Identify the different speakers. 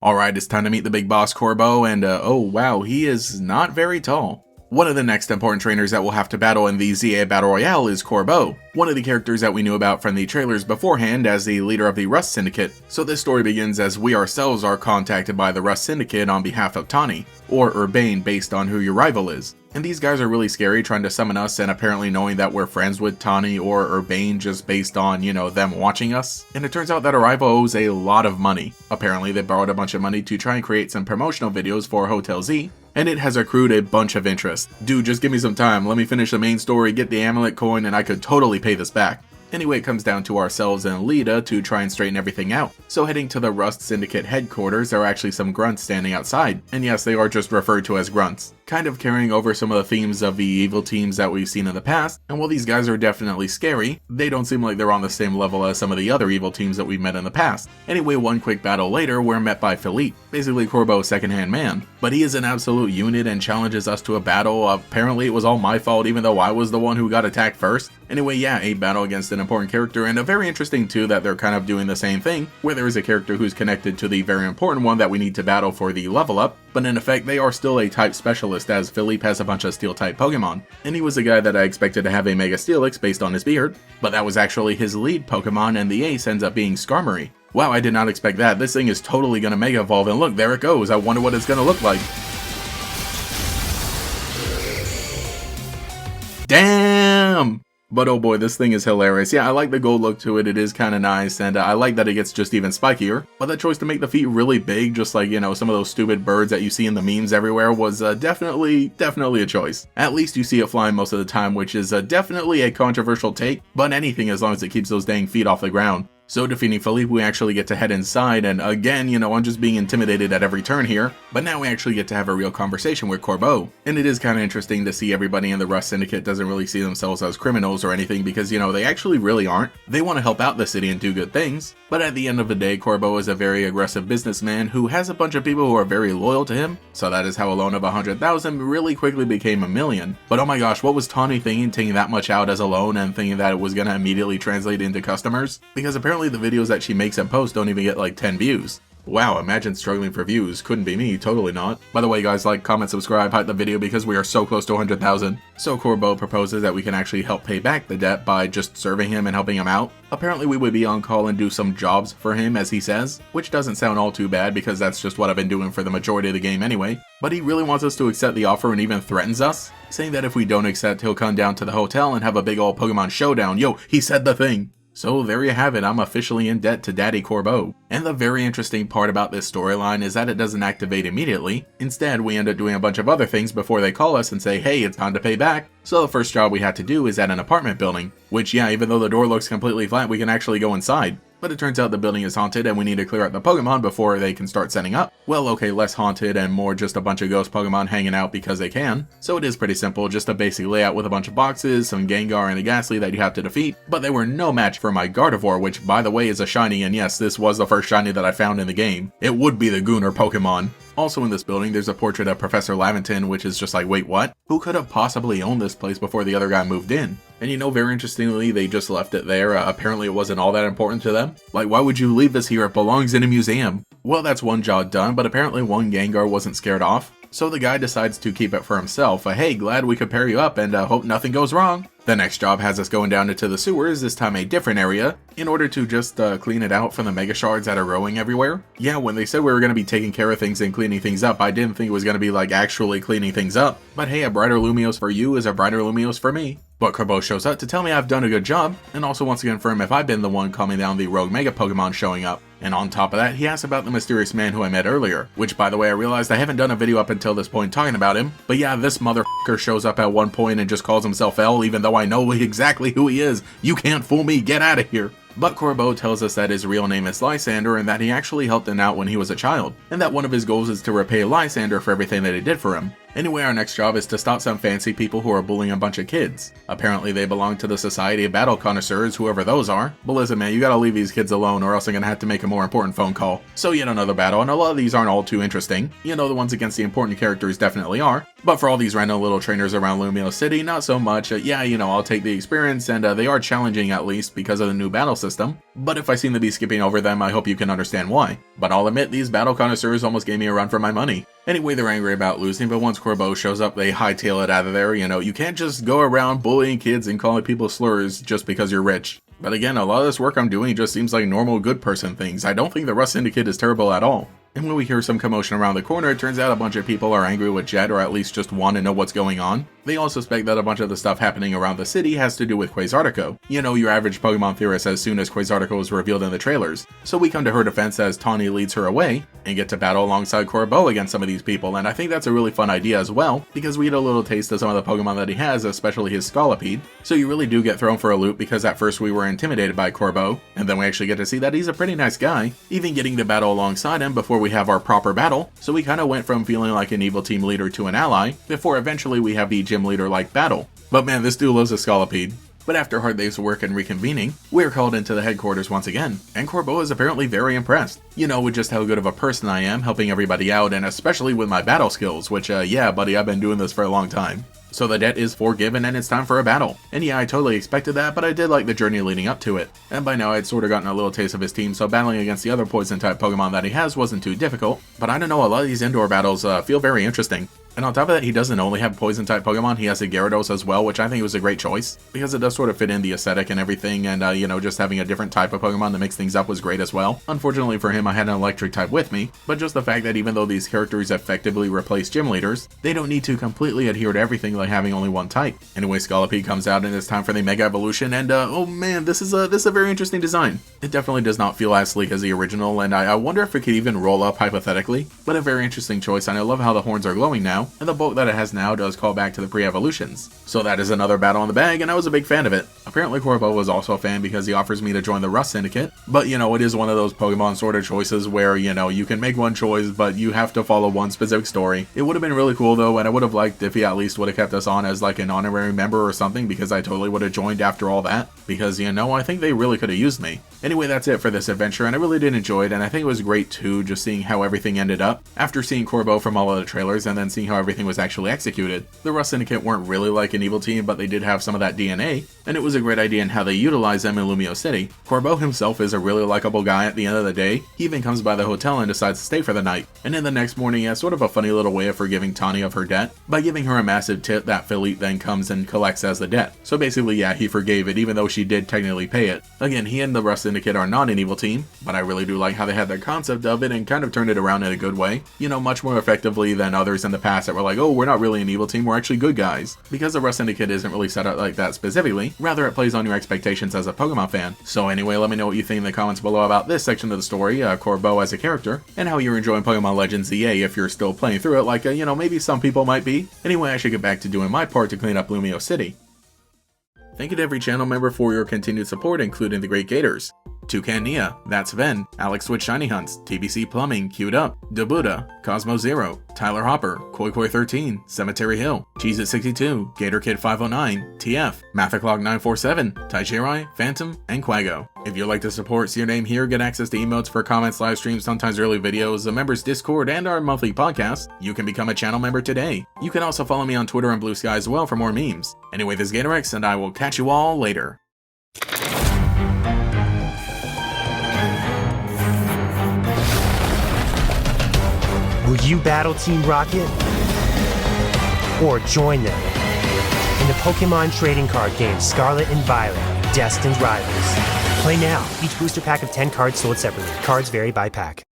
Speaker 1: Alright, it's time to meet the big boss Corbo, and oh wow, he is not very tall. One of the next important trainers that we'll have to battle in the ZA Battle Royale is Corbo, one of the characters that we knew about from the trailers beforehand as the leader of the Rust Syndicate. So this story begins as we ourselves are contacted by the Rust Syndicate on behalf of Tawny, or Urbane based on who your rival is. And these guys are really scary, trying to summon us and apparently knowing that we're friends with Tawny or Urbane just based on, them watching us. And it turns out that our rival owes a lot of money. Apparently they borrowed a bunch of money to try and create some promotional videos for Hotel Z, and it has accrued a bunch of interest. Dude, just give me some time, let me finish the main story, get the amulet coin, and I could totally pay this back. Anyway, it comes down to ourselves and Lita to try and straighten everything out. So heading to the Rust Syndicate headquarters, there are actually some grunts standing outside. And yes, they are just referred to as grunts. Kind of carrying over some of the themes of the evil teams that we've seen in the past, and while these guys are definitely scary, they don't seem like they're on the same level as some of the other evil teams that we've met in the past. Anyway, one quick battle later, we're met by Philippe, basically Corbo's second-hand man. But he is an absolute unit and challenges us to a battle. Apparently it was all my fault even though I was the one who got attacked first. Anyway, yeah, a battle against an important character, and a very interesting too that they're kind of doing the same thing, where there is a character who's connected to the very important one that we need to battle for the level up, but in effect they are still a type specialist as Philippe has a bunch of steel type Pokemon, and he was a guy that I expected to have a Mega Steelix based on his beard, but that was actually his lead Pokemon and the ace ends up being Skarmory. Wow, I did not expect that. This thing is totally gonna Mega Evolve, and look, there it goes. I wonder what it's gonna look like. Damn! But oh boy, this thing is hilarious. Yeah, I like the gold look to it, it is kind of nice, and I like that it gets just even spikier. But that choice to make the feet really big, just like, some of those stupid birds that you see in the memes everywhere, was definitely a choice. At least you see it flying most of the time, which is definitely a controversial take, but anything as long as it keeps those dang feet off the ground. So defeating Philippe, we actually get to head inside, and again, I'm just being intimidated at every turn here, but now we actually get to have a real conversation with Corbo. And it is kind of interesting to see everybody in the Rust Syndicate doesn't really see themselves as criminals or anything because, they actually really aren't. They want to help out the city and do good things. But at the end of the day, Corbo is a very aggressive businessman who has a bunch of people who are very loyal to him, so that is how a loan of 100,000 really quickly became $1 million. But oh my gosh, what was Tawny thinking, taking that much out as a loan and thinking that it was going to immediately translate into customers? Because apparently the videos that she makes and posts don't even get like 10 views. Wow, imagine struggling for views. Couldn't be me, totally not. By the way guys, like, comment, subscribe, hype the video because we are so close to 100,000. So Corbo proposes that we can actually help pay back the debt by just serving him and helping him out. Apparently we would be on call and do some jobs for him as he says, which doesn't sound all too bad because that's just what I've been doing for the majority of the game anyway. But he really wants us to accept the offer and even threatens us, saying that if we don't accept he'll come down to the hotel and have a big old Pokemon showdown. Yo, he said the thing! So there you have it, I'm officially in debt to Daddy Corbo. And the very interesting part about this storyline is that it doesn't activate immediately. Instead, we end up doing a bunch of other things before they call us and say, hey, it's time to pay back. So the first job we had to do is at an apartment building, which yeah, even though the door looks completely flat, we can actually go inside. But it turns out the building is haunted and we need to clear out the Pokemon before they can start setting up. Well, okay, less haunted and more just a bunch of ghost Pokemon hanging out because they can. So it is pretty simple, just a basic layout with a bunch of boxes, some Gengar and a Ghastly that you have to defeat. But they were no match for my Gardevoir, which by the way is a shiny, and yes, this was the first shiny that I found in the game. It would be the Gunnar Pokemon. Also in this building, there's a portrait of Professor Laventon, which is just like, wait, what? Who could have possibly owned this place before the other guy moved in? And very interestingly, they just left it there. Apparently it wasn't all that important to them. Like, why would you leave this here? It belongs in a museum. Well, that's one job done, but apparently one Gengar wasn't scared off. So the guy decides to keep it for himself. Hey, glad we could pair you up and hope nothing goes wrong. The next job has us going down into the sewers, this time a different area, in order to just clean it out from the Mega Shards that are growing everywhere. Yeah, when they said we were going to be taking care of things and cleaning things up, I didn't think it was going to be like actually cleaning things up. But hey, a brighter Lumiose for you is a brighter Lumiose for me. But Corbo shows up to tell me I've done a good job, and also wants to confirm if I've been the one calming down the rogue Mega Pokemon showing up. And on top of that, he asks about the mysterious man who I met earlier, which by the way I realized I haven't done a video up until this point talking about him. But yeah, this motherfucker shows up at one point and just calls himself L, even though I know exactly who he is. You can't fool me, get out of here. But Corbo tells us that his real name is Lysander and that he actually helped him out when he was a child, and that one of his goals is to repay Lysander for everything that he did for him. Anyway, our next job is to stop some fancy people who are bullying a bunch of kids. Apparently they belong to the Society of Battle Connoisseurs, whoever those are. But listen man, you gotta leave these kids alone or else I'm gonna have to make a more important phone call. So yet another battle, and a lot of these aren't all too interesting. You know, the ones against the important characters definitely are. But for all these random little trainers around Lumio City, not so much. Yeah, you know, I'll take the experience, and they are challenging at least because of the new battle system. But if I seem to be skipping over them, I hope you can understand why. But I'll admit, these battle connoisseurs almost gave me a run for my money. Anyway, they're angry about losing, but once Corbo shows up, they hightail it out of there. You know, you can't just go around bullying kids and calling people slurs just because you're rich. But again, a lot of this work I'm doing just seems like normal good person things. I don't think the Rust Syndicate is terrible at all. And when we hear some commotion around the corner, it turns out a bunch of people are angry with Jet, or at least just want to know what's going on. They all suspect that a bunch of the stuff happening around the city has to do with Quasartico. You know, your average Pokemon theorist as soon as Quasartico was revealed in the trailers. So we come to her defense as Tawny leads her away, and get to battle alongside Corbo against some of these people, and I think that's a really fun idea as well, because we get a little taste of some of the Pokemon that he has, especially his Scolipede. So you really do get thrown for a loop, because at first we were intimidated by Corbo, and then we actually get to see that he's a pretty nice guy, even getting to battle alongside him before we have our proper battle. So we kinda went from feeling like an evil team leader to an ally, before eventually we have the gym leader-like battle. But man, this dude loves a Scolipede. But after a hard day's work and reconvening, we're called into the headquarters once again, and Corbo is apparently very impressed. You know, with just how good of a person I am, helping everybody out, and especially with my battle skills, which yeah buddy, I've been doing this for a long time. So the debt is forgiven and it's time for a battle. And yeah, I totally expected that, but I did like the journey leading up to it. And by now I'd sort of gotten a little taste of his team, so battling against the other poison type Pokemon that he has wasn't too difficult. But I don't know, a lot of these indoor battles feel very interesting. And on top of that, he doesn't only have poison type Pokemon, he has a Gyarados as well, which I think was a great choice, because it does sort of fit in the aesthetic and everything, and you know, just having a different type of Pokemon to mix things up was great as well. Unfortunately for him, I had an electric type with me, but just the fact that even though these characters effectively replace gym leaders, they don't need to completely adhere to everything like having only one type. Anyway, Scolipede comes out and it's time for the Mega Evolution, and oh man, this is a very interesting design. It definitely does not feel as sleek as the original, and I wonder if it could even roll up hypothetically, but a very interesting choice, and I love how the horns are glowing now, and the bulk that it has now does call back to the pre-evolutions. So that is another battle in the bag, and I was a big fan of it. Apparently Corbo was also a fan because he offers me to join the Rust Syndicate, but you know, it is one of those Pokemon sort of choices where, you know, you can make one choice, but you have to follow one specific story. It would have been really cool though, and I would have liked if he at least would have kept us on as like an honorary member or something, because I totally would have joined after all that, because you know, I think they really could have used me. Anyway, that's it for this adventure, and I really did enjoy it, and I think it was great too, just seeing how everything ended up, after seeing Corbo from all of the trailers, and then seeing how everything was actually executed. The Rust Syndicate weren't really like an evil team, but they did have some of that DNA, and it was a great idea in how they utilized them in Lumio City. Corbo himself is a really likable guy at the end of the day. He even comes by the hotel and decides to stay for the night, and then the next morning he has sort of a funny little way of forgiving Tawny of her debt, by giving her a massive tip that Philippe then comes and collects as the debt. So basically yeah, he forgave it even though she did technically pay it. Again, he and the Rust Syndicate are not an evil team, but I really do like how they had the concept of it and kind of turned it around in a good way. You know, much more effectively than others in the past that were like, oh, we're not really an evil team, we're actually good guys. Because the Rust Syndicate isn't really set up like that specifically, rather it plays on your expectations as a Pokemon fan. So anyway, let me know what you think in the comments below about this section of the story, Corbo as a character, and how you're enjoying Pokemon Legends EA if you're still playing through it like, you know, maybe some people might be. Anyway, I should get back to doing my part to clean up Lumio City. Thank you to every channel member for your continued support, including the Great Gators, Toucan Nia, That's Ven, Alex with Shiny Hunts, TBC Plumbing, Queued Up, Dabuda, Cosmo Zero, Tyler Hopper, Koi Koi 13, Cemetery Hill, Cheese at 62, Gator Kid 509, TF, Mathaclog 947, Taichirai, Phantom, and Quago. If you'd like to support, see your name here, get access to emotes for comments, live streams, sometimes early videos, the members Discord, and our monthly podcast, you can become a channel member today. You can also follow me on Twitter and Blue Sky as well for more memes. Anyway, this is GatorX, and I will catch you all later.
Speaker 2: Will you battle Team Rocket? Or join them in the Pokemon trading card game Scarlet and Violet, Destined Rivals. Play now. Each booster pack of 10 cards sold separately. Cards vary by pack.